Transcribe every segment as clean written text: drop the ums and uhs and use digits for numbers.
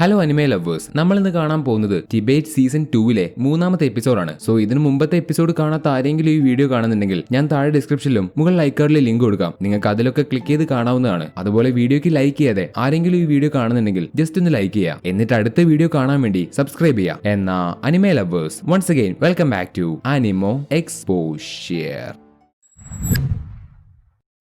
Hello anime lovers, നമ്മൾ ഇന്ന് കാണാൻ പോകുന്നത് ടിബേറ്റ് സീസൺ 2 മൂന്നാമത്തെ എപ്പിസോഡാണ്. സോ ഇതിന് മുമ്പത്തെ എപ്പിസോഡ് കാണാത്ത ആരെങ്കിലും ഈ വീഡിയോ കാണുന്നുണ്ടെങ്കിൽ ഞാൻ താഴെ ഡിസ്ക്രിപ്ഷനിലും മുകൾ ലൈക്ക് കാർഡിലെ ലിങ്ക് കൊടുക്കാം. നിങ്ങൾക്ക് അതിലൊക്കെ ക്ലിക്ക് ചെയ്ത് കാണാവുന്നതാണ്. അതുപോലെ വീഡിയോക്ക് ലൈക്ക് ചെയ്യാതെ ആരെങ്കിലും ഈ വീഡിയോ കാണുന്നുണ്ടെങ്കിൽ ജസ്റ്റ് ഒന്ന് ലൈക്ക് ചെയ്യുക, എന്നിട്ട് അടുത്ത വീഡിയോ കാണാൻ വേണ്ടി സബ്സ്ക്രൈബ് ചെയ്യുക. എന്നാ anime lovers, once again welcome back to Animo Exposure.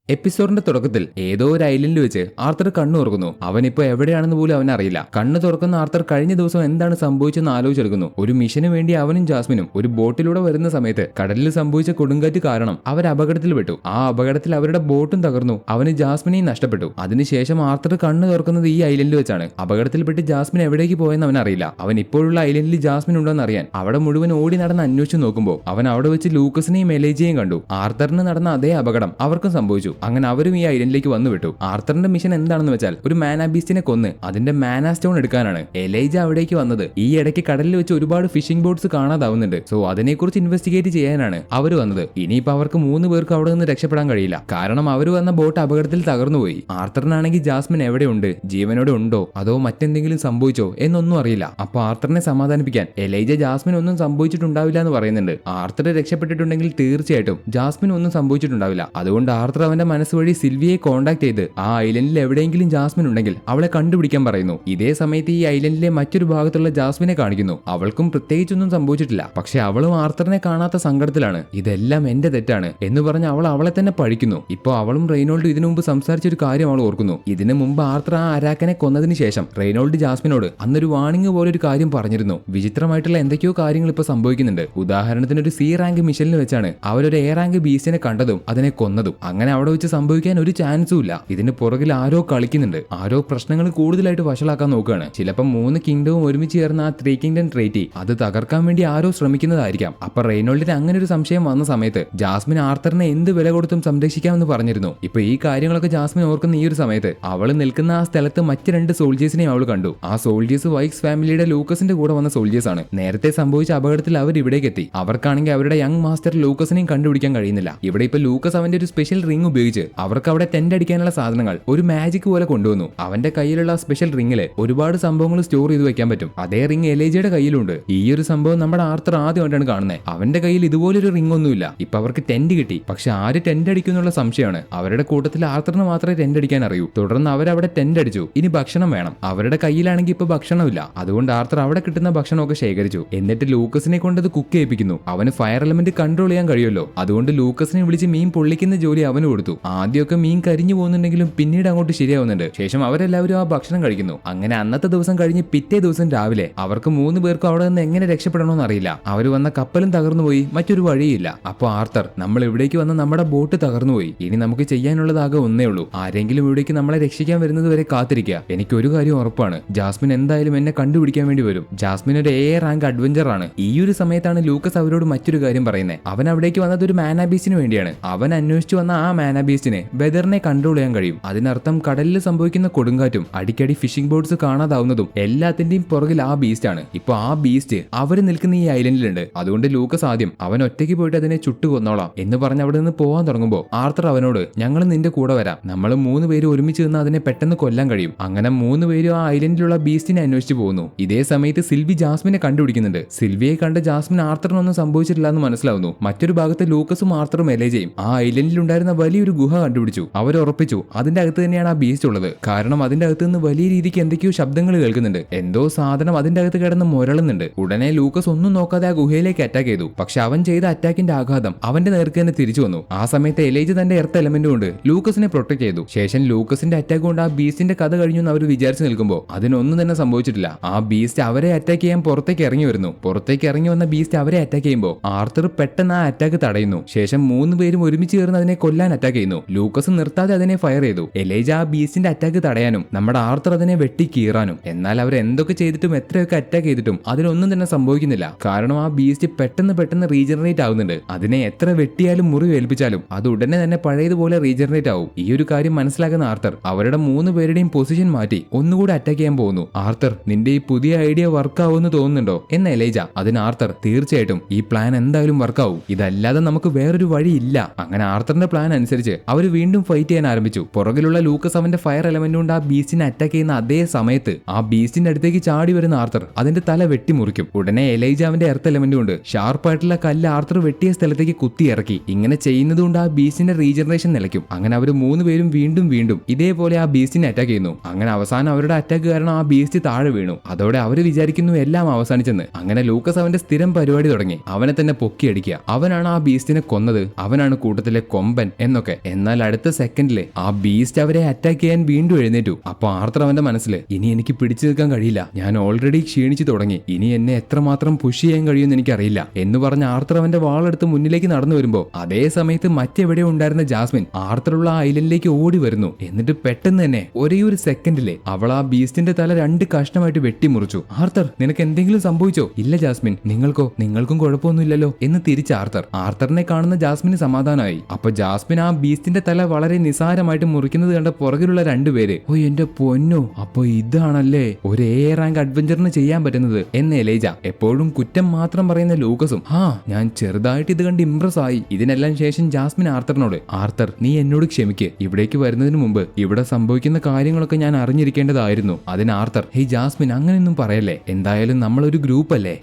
എപ്പിസോഡിന്റെ തുടക്കത്തിൽ ഏതോ ഒരു ഐലൻഡിൽ വെച്ച് ആർത്തർ കണ്ണു തുറക്കുന്നു. അവനിപ്പോ എവിടെയാണെന്ന് പോലും അവൻ അറിയില്ല. കണ്ണ് തുറക്കുന്ന ആർത്തർ കഴിഞ്ഞ ദിവസം എന്താണ് സംഭവിച്ചെന്ന് ആലോചിച്ചെടുക്കുന്നു. ഒരു മിഷന് വേണ്ടി അവനും ജാസ്മിനും ഒരു ബോട്ടിലൂടെ വരുന്ന സമയത്ത് കടലിൽ സംഭവിച്ച കൊടുങ്കാറ്റ് കാരണം അവർ അപകടത്തിൽ പെട്ടു. ആ അപകടത്തിൽ അവരുടെ ബോട്ടും തകർന്നു. അവന് ജാസ്മിനെയും നഷ്ടപ്പെട്ടു. അതിനുശേഷം ആർത്തർ കണ്ണ് തുറക്കുന്നത് ഈ ഐലൻഡിൽ വെച്ചാണ്. അപകടത്തിൽപ്പെട്ട് ജാസ്മിൻ എവിടേക്ക് പോയെന്ന് അവൻ അറിയില്ല. അവൻ ഇപ്പോഴുള്ള ഐലൻഡിൽ ജാസ്മിൻ ഉണ്ടോന്ന് അറിയാൻ അവിടെ മുഴുവൻ ഓടി നടന്ന് അന്വേഷിച്ച് നോക്കുമ്പോൾ അവൻ അവിടെ വെച്ച് ലൂക്കസിനെയും എലേജയെയും കണ്ടു. ആർത്തറിന് നടന്ന അതേ അപകടം അവർക്കും സംഭവിച്ചു. അങ്ങനെ അവരും ഈ ഐലൻഡിലേക്ക് വന്നു വിട്ടു. ആർത്തറിന്റെ മിഷൻ എന്താണെന്ന് വെച്ചാൽ ഒരു മാനാ ബീസ്റ്റിനെ കൊന്ന് അതിന്റെ മാനാ സ്റ്റോൺ എടുക്കാനാണ്. എലൈജ അവിടേക്ക് വന്നത് ഈ ഇടയ്ക്ക് കടലിൽ വെച്ച് ഒരുപാട് ഫിഷിംഗ് ബോട്ട്സ് കാണാതാവുന്നുണ്ട്. സോ അതിനെക്കുറിച്ച് ഇൻവെസ്റ്റിഗേറ്റ് ചെയ്യാനാണ് അവർ വന്നത്. ഇനിയിപ്പോ അവർക്ക് 3 പേർക്ക് അവിടെ നിന്ന് രക്ഷപ്പെടാൻ കഴിയില്ല. കാരണം അവർ വന്ന ബോട്ട് അപകടത്തിൽ തകർന്നുപോയി. ആർത്തറിനാണെങ്കിൽ ജാസ്മിൻ എവിടെയുണ്ട്, ജീവനോടെ ഉണ്ടോ അതോ മറ്റെന്തെങ്കിലും സംഭവിച്ചോ എന്നൊന്നും അറിയില്ല. അപ്പൊ ആർത്തറിനെ സമാധാനിപ്പിക്കാൻ എലൈജ ജാസ്മിൻ ഒന്നും സംഭവിച്ചിട്ടുണ്ടാവില്ല എന്ന് പറയുന്നുണ്ട്. ആർത്തർ രക്ഷപ്പെട്ടിട്ടുണ്ടെങ്കിൽ തീർച്ചയായിട്ടും ജാസ്മിൻ ഒന്നും സംഭവിച്ചിട്ടുണ്ടാവില്ല. അതുകൊണ്ട് ആർത്തർ അവന്റെ മനസ്സ് വഴി സിൽവിയെ കോൺടാക്ട് ചെയ്ത് ആ ഐലൻഡിൽ എവിടെയെങ്കിലും ജാസ്മിൻ ഉണ്ടെങ്കിൽ അവളെ കണ്ടുപിടിക്കാൻ പറയുന്നു. ഇതേ സമയത്ത് ഈ ഐലൻഡിലെ മറ്റൊരു ഭാഗത്തുള്ള ജാസ്മിനെ കാണിക്കുന്നു. അവൾക്കും പ്രത്യേകിച്ചൊന്നും സംഭവിച്ചിട്ടില്ല. പക്ഷെ അവളും ആർത്തറിനെ കാണാത്ത സങ്കടത്തിലാണ്. ഇതെല്ലാം എന്റെ തെറ്റാണ് എന്ന് പറഞ്ഞ് അവൾ അവളെ തന്നെ പഴിക്കുന്നു. ഇപ്പൊ അവളും റെയ്നോൾഡ് ഇതിനു മുമ്പ് സംസാരിച്ച ഒരു കാര്യം അവൾ ഓർക്കുന്നു. ഇതിനു മുമ്പ് ആർത്തർ ആ അരാക്കനെ കൊന്നതിന് ശേഷം റെയ്നോൾഡ് ജാസ്മിനോട് അന്നൊരു വാണിംഗ് പോലെ ഒരു കാര്യം പറഞ്ഞിരുന്നു. വിചിത്രമായിട്ടുള്ള എന്തൊക്കെയോ കാര്യങ്ങൾ ഇപ്പൊ സംഭവിക്കുന്നുണ്ട്. ഉദാഹരണത്തിന് ഒരു സി റാങ്ക് മിഷനിൽ വെച്ചാണ് അവരൊരു എ റാങ്ക് ബീസ്റ്റിനെ കണ്ടതും അതിനെ കൊന്നതും. അങ്ങനെ അവിടെ വെച്ച് സംഭവിക്കാൻ ഒരു ചാൻസും ഇല്ല. ഇതിന് പുറകിൽ ആരോ കളിക്കുന്നുണ്ട്. ആരോ പ്രശ്നങ്ങൾ കൂടുതലായിട്ട് വഷളാക്കാൻ നോക്കുകയാണ്. ചിലപ്പോൾ 3 കിങ്ഡവും ഒരുമിച്ച് ചേർന്ന ആ 3 കിങ്ഡം ട്രീറ്റി അത് തകർക്കാൻ വേണ്ടി ആരോ ശ്രമിക്കുന്നതായിരിക്കാം. അപ്പൊ റെയ്നോൾഡിന് അങ്ങനെ ഒരു സംശയം വന്ന സമയത്ത് ജാസ്മിൻ ആർത്തറിനെ എന്ത് വില കൊടുത്തും സംരക്ഷിക്കാമെന്ന് പറഞ്ഞിരുന്നു. ഇപ്പൊ ഈ കാര്യങ്ങളൊക്കെ ജാസ്മിൻ ഓർക്കുന്ന ഈ ഒരു സമയത്ത് അവൾ നിൽക്കുന്ന ആ സ്ഥലത്ത് മറ്റ് 2 സോൾജേഴ്സിനെയും അവൾ കണ്ടു. ആ സോൾജേഴ്സ് വൈക്സ് ഫാമിലിയുടെ ലൂക്കസിന്റെ കൂടെ വന്ന സോൾജേഴ്സ് ആണ്. നേരത്തെ സംഭവിച്ച അപകടത്തിൽ അവർ ഇവിടേക്ക് എത്തി. അവർക്കാണെങ്കിൽ അവരുടെ യങ് മാസ്റ്റർ ലൂക്കസിനെയും കണ്ടുപിടിക്കാൻ കഴിയുന്നില്ല. ഇവിടെ ഇപ്പൊ ലൂക്കസ് അവന്റെ ഒരു സ്പെഷ്യൽ റിംഗ് ഉപയോഗിച്ച് അവർക്ക് അവിടെ ടെന്റ് അടിക്കാനുള്ള സാധനങ്ങൾ ഒരു മാജിക് പോലെ കൊണ്ടുവന്നു. അവന്റെ കയ്യിലുള്ള സ്പെഷ്യൽ റിംഗില് ഒരുപാട് സംഭവങ്ങൾ സ്റ്റോർ ചെയ്ത് വെക്കാൻ പറ്റും. അതേ റിംഗ് എലേജയുടെ കയ്യിലുണ്ട്. ഈ ഒരു സംഭവം നമ്മുടെ ആർത്തർ ആദ്യമായിട്ടാണ് കാണുന്നത്. അവന്റെ കയ്യിൽ ഇതുപോലൊരു റിംഗ് ഒന്നുമില്ല. ഇപ്പൊ അവർക്ക് ടെന്റ് കിട്ടി. പക്ഷെ ആര് ടെന്റ് അടിക്കുന്നുള്ള സംശയമാണ്. അവരുടെ കൂട്ടത്തിൽ ആർത്തറിന് മാത്രമേ ടെന്റ് അടിക്കാൻ അറിയൂ. തുടർന്ന് അവരവിടെ ടെന്റ് അടിച്ചു. ഇനി ഭക്ഷണം വേണം. അവരുടെ കയ്യിലാണെങ്കിൽ ഇപ്പൊ ഭക്ഷണമില്ല. അതുകൊണ്ട് ആർത്തർ അവിടെ കിട്ടുന്ന ഭക്ഷണമൊക്കെ ശേഖരിച്ചു. എന്നിട്ട് ലൂക്കസിനെ കൊണ്ടത് കുക്ക് ചെയ്യിപ്പിക്കുന്നു. അവന് ഫയർ എലമെന്റ് കൺട്രോൾ ചെയ്യാൻ കഴിയുമല്ലോ. അതുകൊണ്ട് ലൂക്കസിനെ വിളിച്ച് മീൻ പൊള്ളിക്കുന്ന ജോലി അവന് കൊടുത്തു. ആദ്യമൊക്കെ മീൻ കരിഞ്ഞു പോകുന്നുണ്ടെങ്കിലും പിന്നീട് അങ്ങോട്ട് ശരിയാവുന്നുണ്ട്. ശേഷം അവരെല്ലാവരും ആ ഭക്ഷണം കഴിക്കുന്നു. അങ്ങനെ അന്നത്തെ ദിവസം കഴിഞ്ഞ് പിറ്റേ ദിവസം രാവിലെ അവർക്ക് 3 പേർക്കും അവിടെ നിന്ന് എങ്ങനെ രക്ഷപ്പെടണമെന്ന് അറിയില്ല. അവർ വന്ന കപ്പലും തകർന്നുപോയി. മറ്റൊരു വഴിയില്ല. അപ്പൊ ആർത്തർ, നമ്മൾ ഇവിടേക്ക് വന്ന നമ്മുടെ ബോട്ട് തകർന്നുപോയി. ഇനി നമുക്ക് ചെയ്യാനുള്ളതാകെ ഒന്നേ ഉള്ളൂ. ആരെങ്കിലും ഇവിടേക്ക് നമ്മളെ രക്ഷിക്കാൻ വരുന്നത് വരെ കാത്തിരിക്കുക. എനിക്ക് ഒരു കാര്യം ഉറപ്പാണ്, ജാസ്മിൻ എന്തായാലും എന്നെ കണ്ടുപിടിക്കാൻ വേണ്ടി വരും. ജാസ്മിൻ ഒരു എ റാങ്ക് അഡ്വഞ്ചർ ആണ്. ഈ ഒരു സമയത്താണ് ലൂക്കസ് അവരോട് മറ്റൊരു കാര്യം പറയുന്നത്. അവൻ അവിടേക്ക് വന്നത് ഒരു മാനാ ബീസ്റ്റിന് വേണ്ടിയാണ്. അവൻ അന്വേഷിച്ചു വന്ന ആ മാനാ ബീസ്റ്റിനെ വെതറിനെ കൺട്രോൾ ചെയ്യാൻ കഴിയും. അതിനർത്ഥം കടലിൽ സംഭവിക്കുന്ന കൊടുങ്കാറ്റും അടിക്കടി ഫിഷിംഗ് ബോട്ട്സ് കാണാതാവുന്നതും എല്ലാത്തിന്റെയും പുറകിൽ ആ ബീസ്റ്റ് ആണ്. ഇപ്പൊ ആ ബീസ്റ്റ് അവര് നിൽക്കുന്ന ഈ ഐലൻഡിലുണ്ട്. അതുകൊണ്ട് ലൂക്കസ് ആദ്യം അവൻ ഒറ്റയ്ക്ക് പോയിട്ട് അതിനെ ചുട്ടു കൊന്നോളാം എന്ന് പറഞ്ഞ് അവിടെ നിന്ന് പോകാൻ തുടങ്ങുമ്പോൾ ആർത്തർ അവനോട്, ഞങ്ങൾ നിന്റെ കൂടെ വരാം, നമ്മൾ 3 പേര് ഒരുമിച്ച് നിന്ന് അതിനെ പെട്ടെന്ന് കൊല്ലാൻ കഴിയും. അങ്ങനെ 3 പേരും ആ ഐലൻഡിലുള്ള ബീസ്റ്റിനെ അന്വേഷിച്ച് പോകുന്നു. ഇതേ സമയത്ത് സിൽവി ജാസ്മിനെ കണ്ടുപിടിക്കുന്നുണ്ട്. സിൽവിയെ കണ്ട് ജാസ്മിൻ ആർത്തറിനൊന്നും സംഭവിച്ചിട്ടില്ല എന്ന് മനസ്സിലാവുന്നു. മറ്റൊരു ഭാഗത്ത് ലൂക്കസും ആർത്തറും എലേജയും ആ ഐലൻഡിലുണ്ടായിരുന്ന വലിയൊരു ഗുഹ കണ്ടുപിടിച്ചു. അവർ ഉറപ്പിച്ചു അതിന്റെ അകത്ത് തന്നെയാണ് ആ ബീസ്റ്റ് ഉള്ളത്. കാരണം അതിന്റെ അകത്ത് നിന്ന് വലിയ രീതിക്ക് എന്തൊക്കെയോ ശബ്ദങ്ങൾ കേൾക്കുന്നുണ്ട്. എന്തോ സാധനം അതിന്റെ അകത്ത് കിടന്ന് മുരളുന്നുണ്ട്. ഉടനെ ലൂക്കസ് ഒന്നും നോക്കാതെ ആ ഗുഹയിലേക്ക് അറ്റാക്ക് ചെയ്തു. പക്ഷെ അവൻ ചെയ്ത അറ്റാക്കിന്റെ ആഘാതം അവന്റെ നേർക്ക് തന്നെ തിരിച്ചു വന്നു. ആ സമയത്ത് എലേജ് തന്റെ എർത്ത് എലമെന്റ് കൊണ്ട് ലൂക്കസിനെ പ്രൊട്ടക്ട് ചെയ്തു. ശേഷം ലൂക്കസിന്റെ അറ്റാക്ക് കൊണ്ട് ആ ബീസ്റ്റിന്റെ കഥ കഴിഞ്ഞു എന്ന് അവർ വിചാരിച്ചു നിൽക്കുമ്പോൾ അതിനൊന്നും തന്നെ സംഭവിച്ചിട്ടില്ല. ആ ബീസ്റ്റ് അവരെ അറ്റാക്ക് ചെയ്യാൻ പുറത്തേക്ക് ഇറങ്ങി വരുന്നു. പുറത്തേക്ക് ഇറങ്ങി വന്ന ബീസ്റ്റ് അവരെ അറ്റാക്ക് ചെയ്യുമ്പോൾ ആർത്തർ പെട്ടെന്ന് ആ അറ്റാക്ക് തടയുന്നു. ശേഷം 3 പേരും ഒരുമിച്ച് ചേർന്ന് അതിനെ കൊല്ലാൻ അറ്റാക്ക് ചെയ്യുന്നു. ലൂക്കസ് നിർത്താതെ അതിനെ ഫയർ ചെയ്തു. എലേജ ആ ബീസ്റ്റിന്റെ അറ്റാക്ക് തടയാനും നമ്മുടെ ആർത്തർ അതിനെ വെട്ടി കീറാനും. എന്നാൽ അവർ എന്തൊക്കെ ചെയ്തിട്ടും എത്രയൊക്കെ അറ്റാക്ക് ചെയ്തിട്ടും അതിനൊന്നും തന്നെ സംഭവിക്കുന്നില്ല. കാരണം ആ ബീസ്റ്റ് പെട്ടെന്ന് റീജനറേറ്റ് ആവുന്നുണ്ട്. അതിനെ എത്ര വെട്ടിയാലും മുറിവ് ഏൽപ്പിച്ചാലും അത് ഉടനെ തന്നെ പഴയതുപോലെ റീജനറേറ്റ് ആവും. ഈ ഒരു കാര്യം മനസ്സിലാക്കുന്ന ആർത്തർ അവരുടെ 3 പേരുടെയും പൊസിഷൻ മാറ്റി ഒന്നുകൂടി അറ്റാക്ക് ചെയ്യാൻ പോകുന്നു. ആർത്തർ, നിന്റെ ഈ പുതിയ ഐഡിയ വർക്ക് ആവുമെന്ന് തോന്നുന്നുണ്ടോ എന്ന് എലേജ. അതിന് ആർത്തർ, തീർച്ചയായിട്ടും ഈ പ്ലാൻ എന്തായാലും വർക്കാവും. ഇതല്ലാതെ നമുക്ക് വേറൊരു വഴിയില്ല. അങ്ങനെ ആർത്തറിന്റെ പ്ലാൻ അനുസരിച്ച് വെച്ച് അവർ വീണ്ടും ഫൈറ്റ് ചെയ്യാൻ ആരംഭിച്ചു. പുറകിലുള്ള ലൂക്കസ് അവന്റെ ഫയർ എലമെന്റ് കൊണ്ട് ആ ബീസ്റ്റിനെ അറ്റാക്ക് ചെയ്യുന്ന അതേ സമയത്ത് ആ ബീസ്റ്റിന്റെ അടുത്തേക്ക് ചാടി വരുന്ന ആർത്തർ അതിന്റെ തല വെട്ടിമുറിക്കും. ഉടനെ എലൈജ അവന്റെ എർത്ത് എലമെന്റ് കൊണ്ട് ഷാർപ്പായിട്ടുള്ള കല്ല് ആർത്തർ വെട്ടിയ സ്ഥലത്തേക്ക് കുത്തി ഇറക്കി. ഇങ്ങനെ ചെയ്യുന്നതുകൊണ്ട് ആ ബീസ്റ്റിന്റെ റീജനറേഷൻ നിലയ്ക്കും. അങ്ങനെ അവർ 3 പേരും വീണ്ടും ഇതേപോലെ ആ ബീസ്റ്റിനെ അറ്റാക്ക് ചെയ്യുന്നു. അങ്ങനെ അവസാനം അവരുടെ അറ്റാക്ക് കാരണം ആ ബീസ്റ്റ് താഴെ വീണു. അതോടെ അവര് വിചാരിക്കുന്നു എല്ലാം അവസാനിച്ചെന്ന്. അങ്ങനെ ലൂക്കസ് അവന്റെ സ്ഥിരം പരിപാടി തുടങ്ങി. അവനെ തന്നെ പൊക്കിയടിക്കുക. അവനാണ് ആ ബീസ്റ്റിനെ കൊന്നത്, അവനാണ് കൂട്ടത്തിലെ കൊമ്പൻ എന്നൊക്കെ. എന്നാൽ അടുത്ത സെക്കൻഡില് ആ ബീസ്റ്റ് അവരെ അറ്റാക്ക് ചെയ്യാൻ വീണ്ടും എഴുന്നേറ്റു. അപ്പൊ ആർത്തർ അവന്റെ മനസ്സിൽ ഇനി എനിക്ക് പിടിച്ചു നിൽക്കാൻ കഴിയില്ല, ഞാൻ ഓൾറെഡി ക്ഷീണിച്ചു തുടങ്ങി, ഇനി എന്നെ എത്രമാത്രം പുഷ് ചെയ്യാൻ കഴിയുമെന്ന് എനിക്കറിയില്ല എന്ന് പറഞ്ഞ് ആർത്തർ അവന്റെ വാളെടുത്ത് മുന്നിലേക്ക് നടന്നു വരുമ്പോ അതേ സമയത്ത് മറ്റെവിടെയോ ഉണ്ടായിരുന്ന ജാസ്മിൻ ആർത്തറുള്ള ആ ഐലൻഡിലേക്ക് ഓടി വരുന്നു. എന്നിട്ട് പെട്ടെന്ന് തന്നെ ഒരേ ഒരു സെക്കൻഡില് അവൾ ആ ബീസ്റ്റിന്റെ തല 2 കഷ്ണമായിട്ട് വെട്ടിമുറിച്ചു. ആർത്തർ, നിനക്ക് എന്തെങ്കിലും സംഭവിച്ചോ? ഇല്ല ജാസ്മിൻ, നിങ്ങൾക്കും കുഴപ്പമൊന്നുമില്ലല്ലോ എന്ന് തിരിച്ച് ആർത്തറിനെ കാണുന്ന ജാസ്മിന് സമാധാനമായി. അപ്പൊ ജാസ്മിൻ ആ ബീസ്റ്റിന്റെ തല വളരെ നിസാരമായിട്ട് മുറിക്കുന്നത് കണ്ട പുറകിലുള്ള 2 പേര്, ഓ എന്റെ പൊന്നോ, അപ്പൊ ഇതാണല്ലേ ഒരു എ റാങ്ക് അഡ്വഞ്ചറിന് ചെയ്യാൻ പറ്റുന്നത് എന്ന് എലൈജ. എപ്പോഴും കുറ്റം മാത്രം പറയുന്ന ലൂക്കസും, ഞാൻ ചെറുതായിട്ട് ഇത് കണ്ട് ഇംപ്രസ് ആയി. ഇതിനെല്ലാം ശേഷം ജാസ്മിൻ ആർത്തറിനോട്, ആർത്തർ നീ എന്നോട് ക്ഷമിക്ക്, ഇവിടേക്ക് വരുന്നതിന് മുമ്പ് ഇവിടെ സംഭവിക്കുന്ന കാര്യങ്ങളൊക്കെ ഞാൻ അറിഞ്ഞിരിക്കേണ്ടതായിരുന്നു. അതിന് ആർത്തർ, ഹേയ് ജാസ്മിൻ അങ്ങനെയൊന്നും പറയല്ലേ, എന്തായാലും നമ്മളൊരു ഗ്രൂപ്പ് അല്ലേ?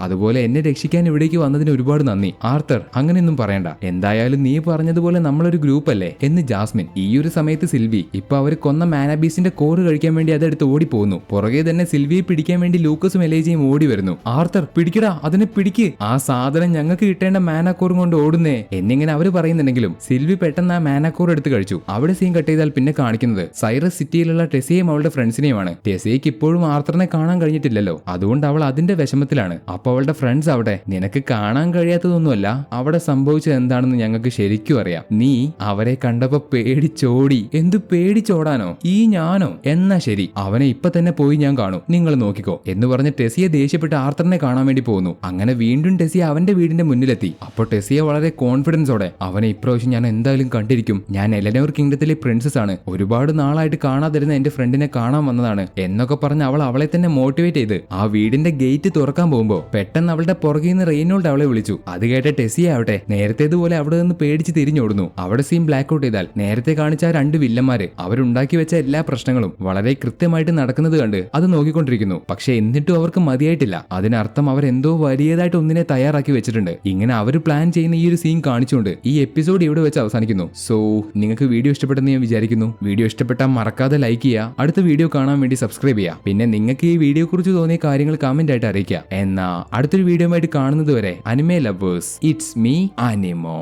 അതുപോലെ എന്നെ രക്ഷിക്കാൻ ഇവിടേക്ക് വന്നതിന് ഒരുപാട് നന്ദി. ആർത്തർ അങ്ങനെയൊന്നും പറയണ്ട, എന്തായാലും നീ പറഞ്ഞതുപോലെ നമ്മളൊരു ഗ്രൂപ്പ് അല്ലേ എന്ന് ജാസ്മിൻ. ഈ ഒരു സമയത്ത് സിൽവി ഇപ്പൊ അവർ കൊന്ന മാനാബീസിന്റെ കോറ് കഴിക്കാൻ വേണ്ടി അതെടുത്ത് ഓടിപ്പോകുന്നു. പുറകെ തന്നെ സിൽവിയെ പിടിക്കാൻ വേണ്ടി ലൂക്കസും എലൈജയും ഓടി വരുന്നു. ആർത്തർ പിടിക്കടാ, അതിനെ പിടിക്ക്, ആ സാധനം ഞങ്ങൾക്ക് കിട്ടേണ്ട മാനാക്കോറും കൊണ്ട് ഓടുന്നേ എന്നിങ്ങനെ അവര് പറയുന്നുണ്ടെങ്കിലും സിൽവി പെട്ടെന്ന് ആ മാനാക്കോർ എടുത്ത് കഴിച്ചു. അവിടെ സീൻ കട്ട് ചെയ്താൽ പിന്നെ കാണിക്കുന്നത് സൈറസ് സിറ്റിയിലുള്ള ടെസിയയും അവളുടെ ഫ്രണ്ട്സിനെയുമാണ്. ടെസിയയ്ക്ക് ഇപ്പോഴും ആർത്തറിനെ കാണാൻ കഴിഞ്ഞിട്ടില്ലല്ലോ, അതുകൊണ്ട് അവൾ അതിന്റെ വിഷമത്തിലാണ്. അപ്പൊ അവളുടെ ഫ്രണ്ട്സ് അവിടെ, നിനക്ക് കാണാൻ കഴിയാത്തതൊന്നുമല്ല, അവിടെ സംഭവിച്ചത് എന്താണെന്ന് ഞങ്ങൾക്ക് ശരിക്കും അറിയാം, നീ അവരെ കണ്ടപ്പോ പേടിച്ചോടി. എന്ത് പേടിച്ചോടാനോ? ഈ ഞാനോ? എന്നാ ശരി, അവനെ ഇപ്പൊ തന്നെ പോയി ഞാൻ കാണും, നിങ്ങൾ നോക്കിക്കോ എന്ന് പറഞ്ഞ് ടെസിയെ ദേഷ്യപ്പെട്ട് ആർത്തറിനെ കാണാൻ വേണ്ടി പോകുന്നു. അങ്ങനെ വീണ്ടും ടെസിയ അവന്റെ വീടിന്റെ മുന്നിലെത്തി. അപ്പോൾ ടെസിയ വളരെ കോൺഫിഡൻസോടെ, അവനെ ഇപ്രാവശ്യം ഞാൻ എന്തായാലും കണ്ടിരിക്കും, ഞാൻ എലനോർ കിങ്ഡത്തിലെ പ്രിൻസസ് ആണ്, ഒരുപാട് നാളായിട്ട് കാണാതിരുന്ന എന്റെ ഫ്രണ്ടിനെ കാണാൻ വന്നതാണ് എന്നൊക്കെ പറഞ്ഞ് അവളെ തന്നെ മോട്ടിവേറ്റ് ചെയ്ത് ആ വീടിന്റെ ഗേറ്റ് തുറക്കാൻ പോകുമ്പോ പെട്ടെന്ന് അവളുടെ പുറകിൽ നിന്ന് റെയ്നോൾഡ് അവളെ വിളിച്ചു. അത് കേട്ട ടെസിയ ആവട്ടെ നേരത്തേതുപോലെ അവിടെ നിന്ന് പേടിച്ച് തിരിഞ്ഞോടുന്നു. അവിടെ സീൻ ബ്ലാക്ക് ഔട്ട് ചെയ്താൽ നേരത്തെ കാണിച്ച 2 വില്ലന്മാര് അവരുണ്ടാക്കി വെച്ച എല്ലാ പ്രശ്നങ്ങളും വളരെ കൃത്യമായിട്ട് നടക്കുന്നത് കണ്ട് അത് നോക്കിക്കൊണ്ടിരിക്കുന്നു. പക്ഷെ എന്നിട്ടും അവർക്ക് മതിയായിട്ടില്ല. അതിനർത്ഥം അവരെന്തോ വലിയതായിട്ട് ഒന്നിനെ തയ്യാറാക്കി വെച്ചിട്ടുണ്ട്. ഇങ്ങനെ അവർ പ്ലാൻ ചെയ്യുന്ന ഈ ഒരു സീൻ കാണിച്ചുകൊണ്ട് ഈ എപ്പിസോഡ് ഇവിടെ വെച്ച് അവസാനിക്കുന്നു. സോ നിങ്ങൾക്ക് വീഡിയോ ഇഷ്ടപ്പെട്ടെന്ന് ഞാൻ വിചാരിക്കുന്നു. വീഡിയോ ഇഷ്ടപ്പെട്ടാൽ മറക്കാതെ ലൈക്ക് ചെയ്യുക, അടുത്ത വീഡിയോ കാണാൻ വേണ്ടി സബ്സ്ക്രൈബ് ചെയ്യുക. പിന്നെ നിങ്ങൾക്ക് ഈ വീഡിയോ കുറിച്ച് തോന്നിയ കാര്യങ്ങൾ കമന്റ് ആയിട്ട് അറിയിക്കുക. എന്നാ അടുത്തൊരു വീഡിയോ ആയിട്ട് കാണുന്നത് വരെ അനിമേ ലവേഴ്സ്, ഇറ്റ്സ് മീ അനിമോ.